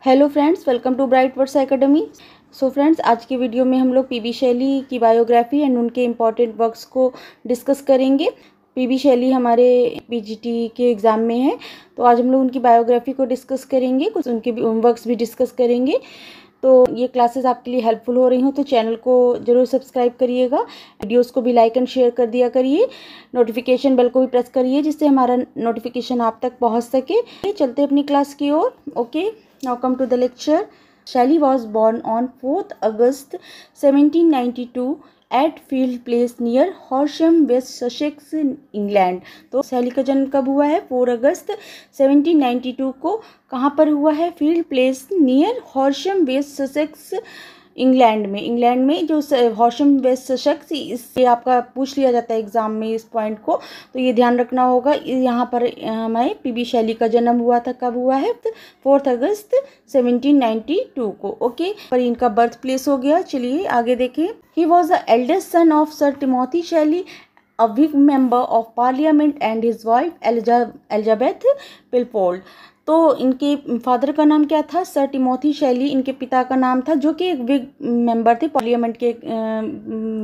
Hello friends, welcome to Bright Words Academy. So friends, आज की video में हम लोग पीबी शैली की बायोग्राफी एंड उनके इम्पॉर्टेंट वर्क्स को डिस्कस करेंगे। पीबी शैली हमारे पीजीटी के एग्ज़ाम में है, तो आज हम लोग उनकी बायोग्राफी को डिस्कस करेंगे, कुछ उनके वर्क्स भी डिस्कस करेंगे। तो ये क्लासेस आपके लिए हेल्पफुल हो रही हूँ तो चैनल को ज़रूर सब्सक्राइब करिएगा, वीडियोस को भी लाइक एंड शेयर कर दिया करिए, नोटिफिकेशन बेल को भी प्रेस करिए जिससे हमारा नोटिफिकेशन आप तक पहुँच सके। चलते अपनी क्लास की ओर। Okay, now come to the lecture. Shelley was born on 4th August 1792 at Field Place near Horsham, West Sussex, England। तो शैली का जन्म कब हुआ है? 4 अगस्त 1792 को। कहाँ पर हुआ है? Field Place near Horsham, West Sussex, England में जो हॉर्शम वेस्ट ससेक्स, इससे आपका पूछ लिया जाता है एग्जाम में इस पॉइंट को, तो ये ध्यान रखना होगा। यहाँ पर हमारे पीबी शैली का जन्म हुआ था। कब हुआ है? 4 अगस्त 1792 को। ओके, पर इनका बर्थ प्लेस हो गया। चलिए आगे देखें। He was the eldest son of Sir Timothy Shelley, a Whig member of parliament, and his wife Elizabeth Pilfold. तो इनके फादर का नाम क्या था? सर टिमोथी शैली इनके पिता का नाम था, जो कि एक विग मेंबर थे पार्लियामेंट के।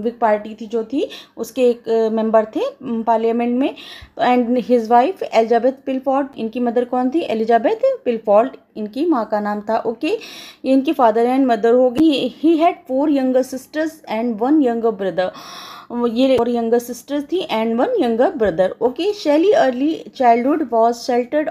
विग पार्टी थी जो थी, उसके एक मेंबर थे पार्लियामेंट में। एंड हिज वाइफ एलिजाबेथ पिलफोर्ड, इनकी मदर कौन थी? एलिजाबेथ पिलफोर्ड इनकी माँ का नाम था। ओके, ये इनकी फादर एंड मदर हो गई। He had 4 younger sisters and 1 younger brother. ये और यंगर सिस्टर थी एंड 1 यंगर ब्रदर। ओके, शैली early childhood was sheltered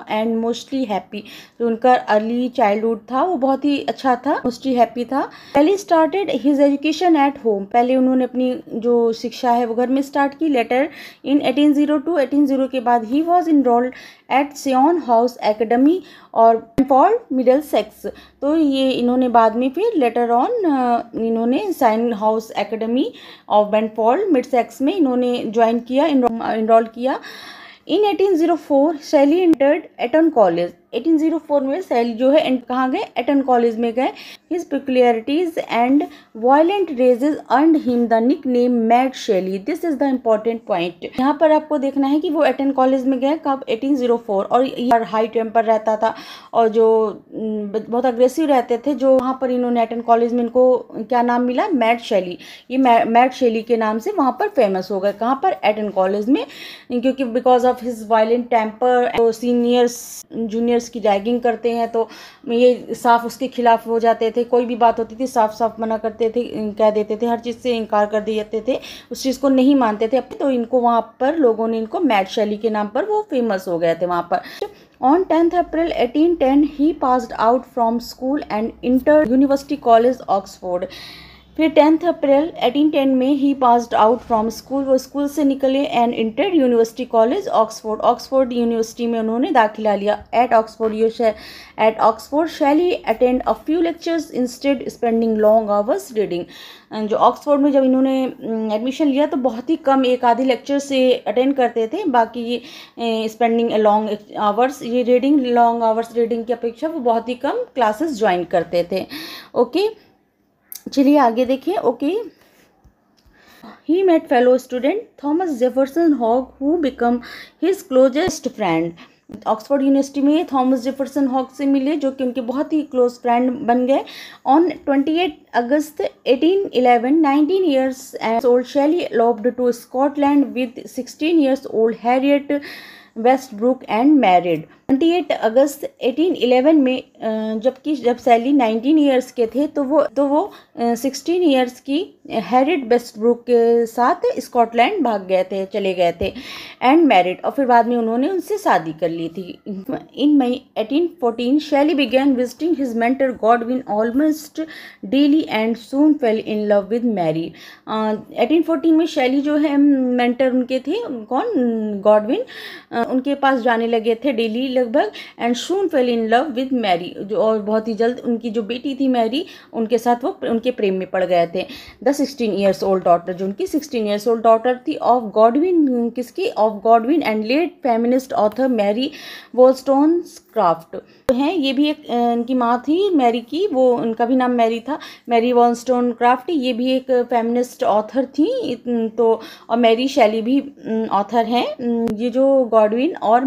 and mostly happy. जो उनका अर्ली चाइल्डहुड था वो बहुत ही अच्छा था, मोस्टली हैप्पी था। शैली started his education at home. पहले उन्होंने अपनी जो शिक्षा है वो घर में स्टार्ट की। लेटर इन 1802 1800 के बाद he was enrolled at Syon House Academy or for Middlesex. तो ये इन्होंने बाद में फिर लेटर ऑन इन्होंने Syon House Academy of Brentford Middlesex में इन्होंने ज्वाइन किया, इनरोल किया। इन 1804 शैली एंटर्ड एटन कॉलेज। 1804 में शैली जो है कहाँ गए? एटन कॉलेज में गए। His peculiarities and violent rages earned him the nickname Mad Shelley. This is the important point. यहाँ पर आपको देखना है कि वो एटन कॉलेज में गए कब? 1804। और यार हाई टेम्पर रहता था और जो बहुत अग्रेसिव रहते थे, जो वहाँ पर इन्होंने एटन कॉलेज में इनको क्या नाम मिला? मैड शैली। ये मैड शैली के नाम से वहाँ पर फेमस हो गए। कहाँ पर? एटन कॉलेज में, क्योंकि because of his violent temper. तो सीनियर्स जूनियर्स की रैगिंग करते हैं तो ये साफ उसके खिलाफ हो जाते थे। कोई भी बात होती थी साफ साफ मना करते थे, कह देते थे, हर चीज़ से इनकार कर देते थे, उस चीज़ को नहीं मानते थे। तो इनको वहाँ पर लोगों ने इनको मैड शैली के नाम पर वो फेमस हो गए थे वहाँ पर। On 10th April 1810 he passed out from school and entered University College, Oxford। फिर 10 अप्रैल 1810 में ही पास्ड आउट फ्रॉम स्कूल, वो स्कूल से निकले and entered university college Oxford. Oxford University में उन्होंने दाखिला लिया। एट ऑक्सफोर्ड शैली attend a few lectures instead spending long hours reading. जो ऑक्सफोर्ड में जब इन्होंने एडमिशन लिया तो बहुत ही कम, एक आधी लेक्चर से अटेंड करते थे, बाकी ये स्पेंडिंग लॉन्ग आवर्स, ये रीडिंग, लॉन्ग आवर्स रीडिंग की अपेक्षा वो बहुत ही कम क्लासेस ज्वाइन करते थे। ओके, चलिए आगे देखिए। Okay, he met fellow student Thomas Jefferson Hogg who become his closest friend. Oxford University में थॉमस जेफरसन हॉग से मिले, जो कि उनके बहुत ही क्लोज फ्रेंड बन गए। On 28 August 1811 19 years old Shelley eloped to Scotland with 16 years old Harriet Westbrook and married. 28 अगस्त 1811 में जब शैली 19 ईयर्स के थे तो वो 16 ईयर्स की हैरियट वेस्टब्रुक के साथ स्कॉटलैंड भाग गए थे, चले गए थे, एंड मैरिड, और फिर बाद में उन्होंने उनसे शादी कर ली थी। इन May 1814 Shelley began visiting his mentor Godwin almost daily and soon fell in love with Mary. 1814 में शैली जो है मेंटर उनके थे, कौन? गॉडविन, उनके पास जाने लगे थे डेली लगभग, and soon fell in love with Mary, जो और बहुत ही जल्द उनकी जो बेटी थी मैरी, उनके साथ वो उनके प्रेम में पड़ गए थे। द 16 years old डॉटर, जो उनकी 16 years old डॉटर थी ऑफ गॉडविन, किसकी? Of Godwin and late feminist author Mary Wollstonecraft हैं। ये भी एक इनकी माँ थी मैरी की, वो उनका भी नाम मैरी था, मैरी वॉलस्टोनक्राफ्ट। ये भी एक फेमिनिस्ट ऑथर थी। तो और मैरी शेली भी ऑथर हैं। ये जो गॉडविन और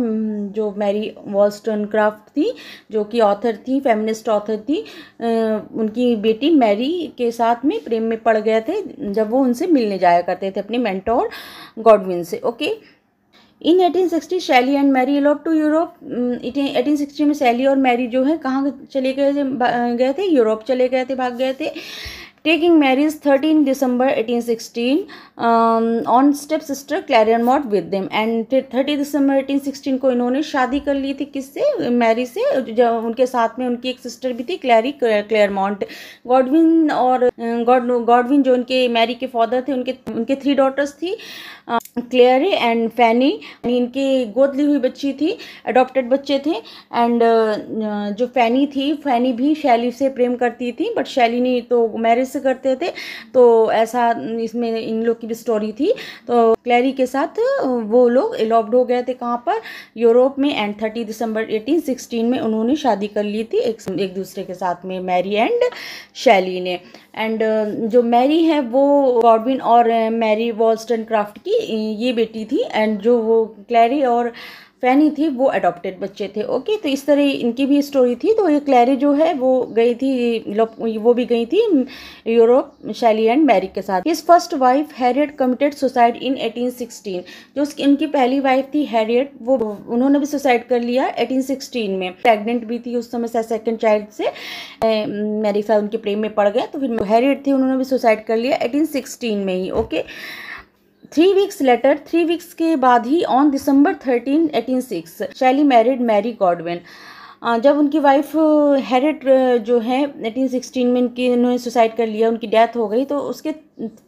जो मैरी वॉलस्टोनक्राफ्ट थी, जो कि ऑथर थी, फेमिनिस्ट ऑथर थी, उनकी बेटी मैरी के साथ में प्रेम में पड़ गए थे जब वो उनसे मिलने जाया करते थे अपने मेंटोर गॉडविन से। Okay, in 1860 Shelley and Mary elope to Europe. 1860 में शैली और मैरी जो है कहाँ चले गए थे, यूरोप चले गए थे, भाग गए थे। Taking Mary's 13 December 1816 on stepsister Clairmont with them, and 30 दिसंबर 1816 को इन्होंने शादी कर ली थी। किससे? मैरी से। जब उनके साथ में उनकी एक सिस्टर भी थी, क्लैरियमॉन्ट। गॉडविन और गॉडविन जो उनके मैरी के फादर थे, उनके 3 डॉटर्स थी, क्लेरी एंड फैनी। इनके गोद ली हुई बच्ची थी, अडॉप्टेड बच्चे थे। एंड जो फैनी थी, फैनी भी शैली से प्रेम करती थी, बट शैली नहीं तो मैरिज से करते थे। तो ऐसा इसमें इन लोग की भी स्टोरी थी। तो क्लेरी के साथ वो लोग एलॉप्ड हो गए थे, कहाँ पर? यूरोप में। एंड 30 दिसंबर 1816 में उन्होंने शादी कर ली थी एक दूसरे के साथ में, मैरी एंड शैली ने। एंड जो मैरी है वो गॉडविन और मैरी वॉलस्टोनक्राफ्ट की ये बेटी थी। एंड जो वो क्लैरी और फैनी थी वो अडॉप्टेड बच्चे थे। ओके, तो इस तरह इनकी भी स्टोरी थी। तो ये क्लैरी जो है वो गई थी, वो भी गई थी यूरोप शैली एंड मैरी के साथ। His first wife Harriet committed suicide in 1816। जो उनकी पहली वाइफ थी हैरियट, वो उन्होंने भी सुसाइड कर लिया 1816 में। प्रेग्नेंट भी थी उस समय, सेकंड चाइल्ड से मैरी के साथ उनके प्रेम में पड़ गए। तो फिर हैरियट थी, उन्होंने भी सुसाइड कर लिया 1816 में ही। ओके, 3 weeks later, 3 weeks के बाद ही ऑन दिसंबर 13, 1806 शैली मैरिड मैरी गॉडविन। जब उनकी वाइफ हैरियट जो है 1816 में उन्होंने सुसाइड कर लिया, उनकी डेथ हो गई, तो उसके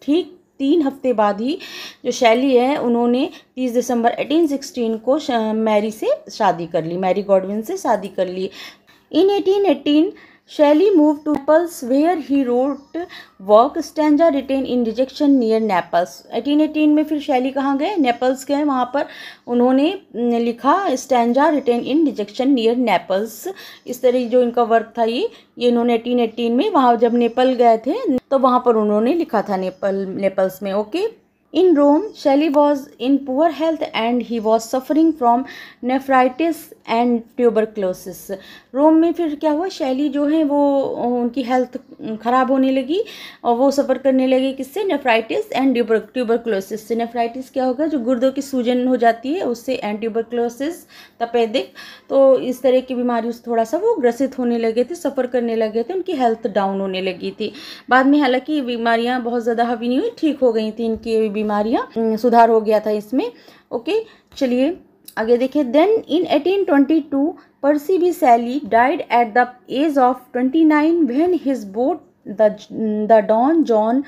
ठीक 3 हफ्ते बाद ही जो शैली है उन्होंने 30 दिसंबर 1816 को मैरी से शादी कर ली, मैरी गॉडविन से शादी कर ली। In 1818, Shelley moved to Naples, where he wrote work stanza written in rejection near Naples. 1818 में फिर शैली कहाँ गए? नेपल्स गए, वहाँ पर उन्होंने लिखा स्टैंजा रिटेन इन रिजेक्शन नियर नेपल्स। इस तरह जो इनका वर्क था ये इन्होंने 1818 में वहाँ जब नेपाल गए थे तो वहाँ पर उन्होंने लिखा था नेपल्स में। Okay, In Rome, Shelley was in poor health and he was suffering from nephritis and tuberculosis. रोम में फिर क्या हुआ, शैली जो है वो उनकी हेल्थ ख़राब होने लगी और वो सफ़र करने लगी किससे? नेफ्राइटिस एंड ट्यूबरकुलोसिस से। नेफ्राइटिस क्या होगा? जो गुर्दों की सूजन हो जाती है उससे, एंड ट्यूबरकुलोसिस तपेदिक। तो इस तरह की बीमारी से थोड़ा सा वो ग्रसित होने लगे थे, सफ़र करने लगे थे, उनकी हेल्थ डाउन होने लगी थी। बाद में हालांकि ये बीमारियाँ बहुत ज़्यादा हावी नहीं हुई, ठीक हो गई थी इनकी बीमारियाँ, सुधार हो गया था इसमें। ओके, चलिए आगे देखिए। Then in 1822 Percy B Shelley died at the age of 29 when his boat the Don Juan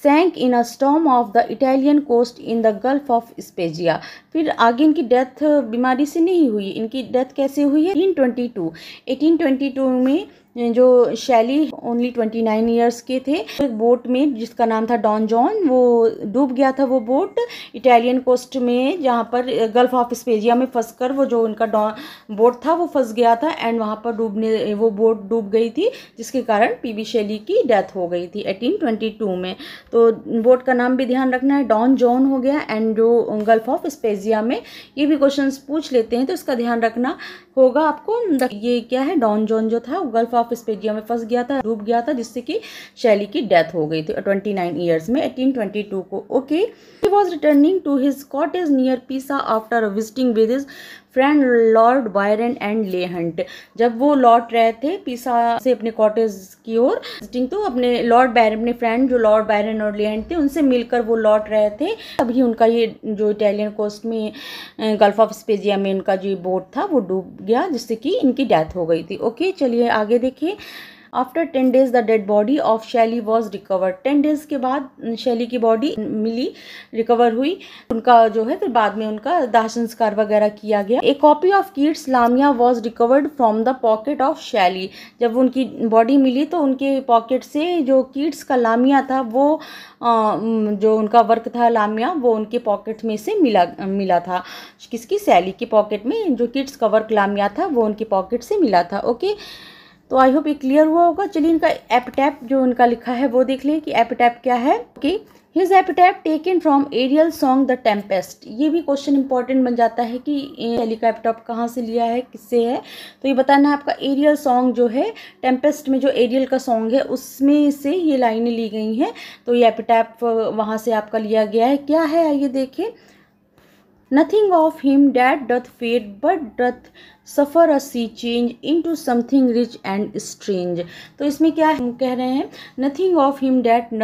sank in a storm off the Italian coast in the Gulf of Spezia. फिर आगे इनकी डेथ बीमारी से नहीं हुई, इनकी डेथ कैसे हुई है? 1822 में जो शैली ओनली 29 ईयर्स के थे, एक बोट में जिसका नाम था डॉन जॉन, वो डूब गया था। वो बोट इटालियन कोस्ट में, जहाँ पर गल्फ ऑफ स्पेजिया में फंसकर वो जो उनका बोट था वो फंस गया था, एंड वहाँ पर वो बोट डूब गई थी, जिसके कारण पीबी शैली की डेथ हो गई थी 1822 में। तो बोट का नाम भी ध्यान रखना है, डॉन जॉन हो गया, एंड जो गल्फ ऑफ स्पेजिया में, ये भी क्वेश्चंस पूछ लेते हैं तो इसका ध्यान रखना होगा आपको। ये क्या है? डॉन जॉन जो था वो गल्फ ऑफ स्पेजिया में फंस गया था, डूब गया था, जिससे कि शैली की डेथ हो गई थी 29 ईयर्स में 1822 को। Okay, he was returning to his cottage near Pisa after visiting with his friend Lord Byron and Leigh Hunt. जब वो लौट रहे थे पीसा से अपने कॉटेज की ओर विजिटिंग, तो अपने लॉर्ड बायरन, अपने फ्रेंड जो लॉर्ड बायरन और ले हंट थे उनसे मिलकर वो लौट रहे थे, तभी उनका ये जो इटालियन कोस्ट में गल्फ ऑफ स्पेजिया में उनका जो बोट था वो डूब गया, जिससे कि इनकी डेथ हो गई थी। ओके, चलिए आगे देखिए। After 10 days the dead body of शैली वॉज रिकवर्ड। 10 days के बाद शैली की बॉडी मिली, रिकवर हुई, उनका जो है फिर बाद में उनका दाह संस्कार वगैरह किया गया। ए copy of Keats लामिया was recovered from the pocket of शैली। जब उनकी बॉडी मिली तो उनके पॉकेट से जो कीट्स का लामिया था वो जो उनका वर्क था लामिया वो उनके पॉकेट में से मिला था। किसकी? शैली की पॉकेट में जो कीट्स का वर्क लामिया था वो उनके पॉकेट से मिला था। ओके, तो आई होप ये क्लियर हुआ होगा। चलिए इनका एपिटैप जो उनका लिखा है वो देख लें कि एपिटैप क्या है। Okay, his epitaph taken from Ariel song the Tempest. ये भी क्वेश्चन इंपॉर्टेंट बन जाता है कि शैली का एपिटैप कहाँ से लिया है, किससे है, तो ये बताना है आपका। एरियल सॉन्ग जो है टेम्पेस्ट में जो एरियल का सॉन्ग है उसमें से ये लाइनें ली गई हैं, तो ये एपिटैप वहाँ से आपका लिया गया है। क्या है आइए देखें। Nothing of him that doth fade, but doth suffer a sea change into something rich and strange। तो इसमें क्या हम कह रहे हैं, Nothing of him that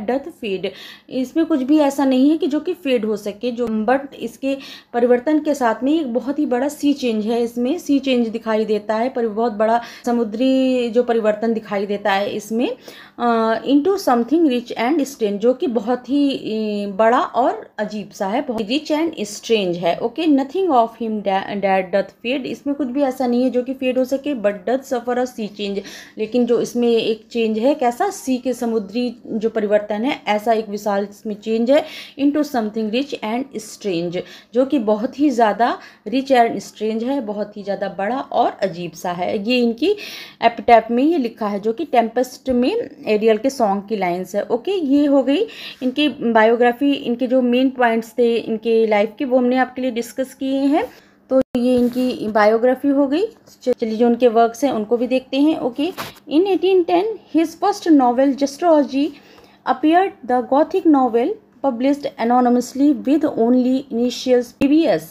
doth fade, इसमें कुछ भी ऐसा नहीं है कि जो कि फेड हो सके, जो बट इसके परिवर्तन के साथ में एक बहुत ही बड़ा सी चेंज है। इसमें सी चेंज दिखाई देता है, पर बहुत बड़ा समुद्री जो परिवर्तन दिखाई देता है इसमें, into something rich and strange, जो कि बहुत ही बड़ा और अजीब सा है, बहुत रिच एंड स्ट्रेंज है। Okay, nothing of him that doth fade, इसमें कुछ भी ऐसा नहीं है जो कि फेड हो सके, but doth suffer a sea change, लेकिन जो इसमें एक चेंज है कैसा, सी के समुद्री जो परिवर्तन है ऐसा एक विशाल इसमें चेंज है, into something rich and strange, जो कि बहुत ही ज़्यादा रिच एंड स्ट्रेंज है, बहुत ही ज़्यादा बड़ा और अजीब सा है। ये इनकी एपिटैप में ये लिखा है, जो कि टेम्पेस्ट में एरियल के सॉन्ग की लाइन्स है। ओके, ये हो गई इनकी बायोग्राफी, इनके जो मेन पॉइंट्स थे इनके लाइफ के वो हमने आपके लिए डिस्कस किए हैं। तो ये इनकी बायोग्राफी हो गई। चलिए जो उनके वर्क्स हैं उनको भी देखते हैं। Okay, in 1810 his first novel Zastrozzi appeared, the Gothic novel published anonymously with only initials PBS।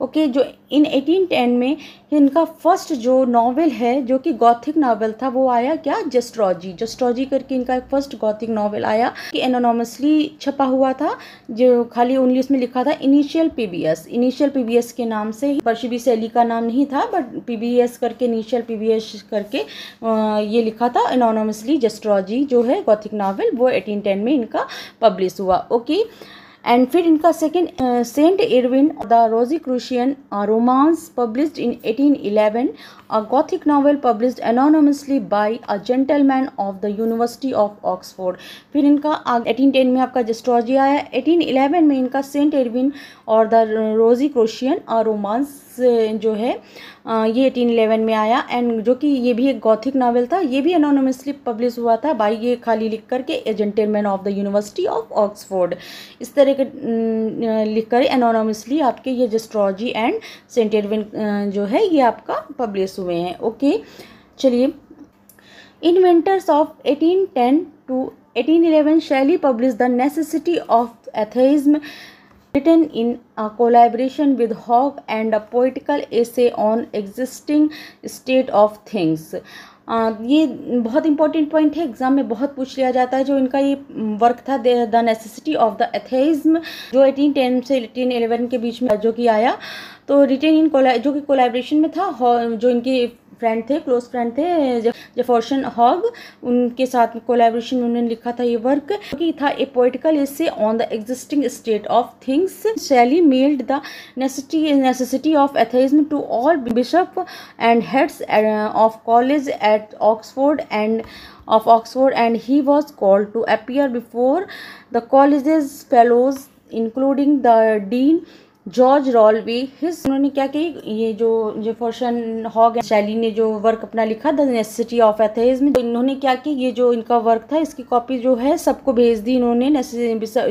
Okay, जो इन 1810 में इनका फर्स्ट जो नॉवेल है जो कि गॉथिक नॉवेल था वो आया क्या, जस्ट्रोलॉजी करके इनका फर्स्ट गॉथिक नॉवेल आया कि एनोनोमसली छपा हुआ था, जो खाली ओनली उसमें लिखा था इनिशियल पीबीएस के नाम से। परशिबी शैली का नाम नहीं था, बट पीबीएस करके, इनिशियल पीबीएस करके ये लिखा था एनोनोमसली। जस्ट्रोलॉजी जो है गॉथिक नॉवेल वो 1810 में इनका पब्लिश हुआ। ओके, एंड फिर इनका second Saint Irvyne the Rosicrucian romance published in 1811, a Gothic novel published anonymously by a gentleman of the University of Oxford. फिर इनका 1810 में आपका जस्ट्रोलॉजी आया, 1811 में इनका सेंट एडविन और द रोज़िक्रूशियन रोमांस जो है ये 1811 में आया, एंड जो कि ये भी एक गॉथिक नावल था, ये भी एनोनमसली पब्लिश हुआ था बाई, ये खाली लिख करके ए gentleman of the University of Oxford, इस तरह के लिख कर एनोनमसली आपके ये जस्ट्रोलॉजी एंड सेंट एडविन जो है ये आपका पब्लिश हुए हैं। ओके, चलिए inventors of 1810 to 1811 Shelley publish the Necessity of Atheism written in a collaboration with Hogg and a poetical essay on existing state of things। ये बहुत इंपॉर्टेंट पॉइंट है, एग्जाम में बहुत पूछ लिया जाता है। जो इनका ये वर्क था द नेसेसिटी ऑफ द एथेइज्म, जो 1810 से 1811 के बीच में जो कि आया, तो रिटेन इन जो कि कोलैबोरेशन में था, जो इनके फ्रेंड थे, क्लोज फ्रेंड थे जेफरसन हॉग, उनके साथ कोलैबोरेशन में उन्होंने लिखा था ये वर्क, कि था a poetical essay on the existing state of things. Shelley mailed the Necessity of Atheism to all bishop and heads of college at Oxford and he was called to appear before the college's fellows including the dean George Rowley. उन्होंने क्या की, ये जो Jefferson hog शैली ने जो work अपना लिखा द नेसेसिटी ऑफ एथेइज्म, तो इन्होंने क्या की, ये जो इनका वर्क था इसकी कॉपी जो है सबको भेज दी इन्होंने,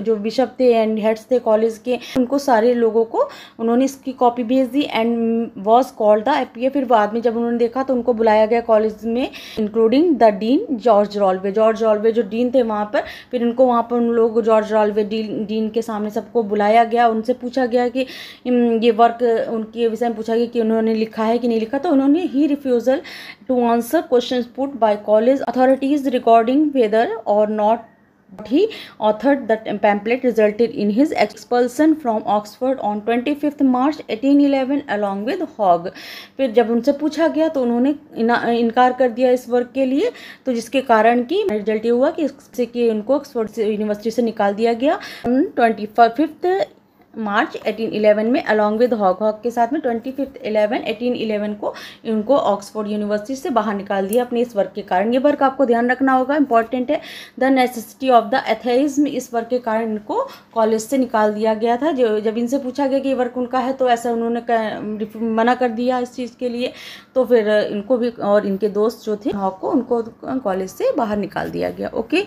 जो बिशप थे एंड हेड्स थे कॉलेज के, उनको सारे लोगों को उन्होंने इसकी कॉपी भेज दी, and was called the appear. फिर बाद में जब उन्होंने देखा तो उनको बुलाया गया कॉलेज में, इंक्लूडिंग द डीन जॉर्ज रॉल्वे जो डीन थे वहाँ पर। फिर उनको वहाँ पर उन लोग जॉर्ज रॉल्वे डीन के सामने सबको बुलाया गया, उनसे पूछा गया कि ये वर्क उनके विषय में पूछा गया कि उन्होंने लिखा है कि नहीं लिखा, तो उन्होंने ही refusal to answer questions put by college authorities regarding whether or not He authored the pamphlet resulted in his expulsion from Oxford on 25th March 1811 along with Hogg। फिर जब उनसे पूछा गया तो उन्होंने इनकार कर दिया इस वर्क के लिए, तो जिसके कारण कि रिजल्ट ये हुआ कि उनको ऑक्सफोर्ड यूनिवर्सिटी से निकाल दिया गया 25 मार्च 1811 में अलॉन्ग विद हॉग के साथ में 1811 को इनको ऑक्सफोर्ड यूनिवर्सिटी से बाहर निकाल दिया अपने इस वर्क के कारण। ये वर्क आपको ध्यान रखना होगा, इंपॉर्टेंट है। द नेसेसिटी ऑफ द एथेइज्म, इस वर्क के कारण इनको कॉलेज से निकाल दिया गया था। जब इनसे पूछा गया कि ये वर्क उनका है तो ऐसा उन्होंने मना कर दिया इस चीज़ के लिए, तो फिर इनको भी और इनके दोस्त जो थे हॉग को उनको कॉलेज से बाहर निकाल दिया गया। ओके,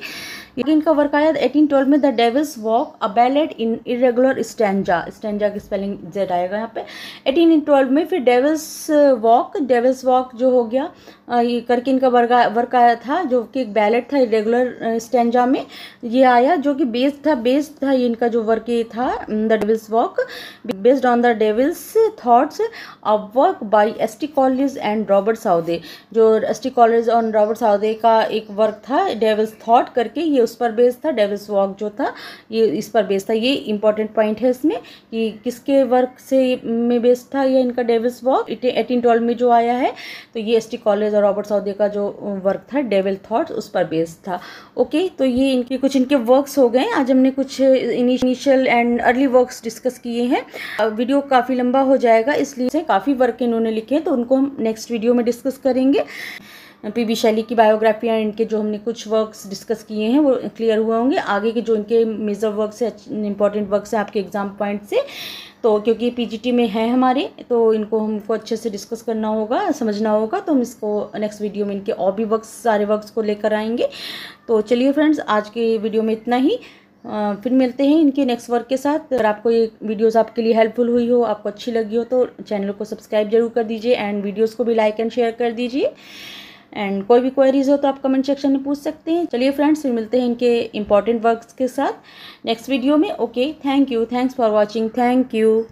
इनका वर्क आया 1812 में the Devil's Walk a ballad in irregular stanza की स्पेलिंग जेड आएगा यहाँ पे। 1812 में फिर डेविल्स वॉक जो हो गया ये करके इनका वर्क आया था, जो कि एक बैलेड था इरेगुलर स्टैंजा में ये आया, जो कि बेस्ड था ये इनका जो वर्क ये था the Devil's Walk based on the Devil's Thoughts, a work by S T Coleridge and Robert Southey. जो एस टी कॉलेज और रॉबर्ट साउदे का एक वर्क था डेविल्स थॉट करके, ये उस पर बेस्ड था। डेविल्स वॉक जो था ये इस पर बेस्ड था। ये इंपॉर्टेंट पॉइंट है इसमें कि किसके वर्क से में बेस्ड था ये इनका डेविल्स वॉक 1812 में जो आया है, तो ये एस टी कॉलेज और रॉबर्ट साउदे का जो वर्क था डेविल थॉट्स उस पर बेस्ड था। ओके, तो ये इनके वर्क्स हो गए। आज हमने कुछ initial and early works discuss किए हैं। वीडियो काफ़ी लंबा हो जाएगा, इसलिए काफ़ी वर्क इन्होंने लिखे हैं, तो उनको हम नेक्स्ट वीडियो में डिस्कस करेंगे। पीबी शैली की बायोग्राफी एंड इनके जो हमने कुछ वर्क्स डिस्कस किए हैं वो क्लियर हुए होंगे। आगे के जो इनके मेजर वर्क्स है, इंपॉर्टेंट वर्क्स हैं आपके एग्जाम पॉइंट से, तो क्योंकि पीजीटी में है हमारे, तो इनको हमको अच्छे से डिस्कस करना होगा, समझना होगा, तो हम इसको नेक्स्ट वीडियो में इनके और भी वर्क्स सारे वर्क्स को लेकर आएंगे। तो चलिए फ्रेंड्स, आज के वीडियो में इतना ही। फिर मिलते हैं इनके नेक्स्ट वर्क के साथ। अगर आपको ये वीडियोस आपके लिए हेल्पफुल हुई हो, आपको अच्छी लगी हो, तो चैनल को सब्सक्राइब जरूर कर दीजिए एंड वीडियोस को भी लाइक एंड शेयर कर दीजिए। एंड कोई भी क्वेरीज हो तो आप कमेंट सेक्शन में पूछ सकते हैं। चलिए फ्रेंड्स, फिर मिलते हैं इनके इंपॉर्टेंट वर्क्स के साथ नेक्स्ट वीडियो में। Okay, thank you, thanks for watching, thank you.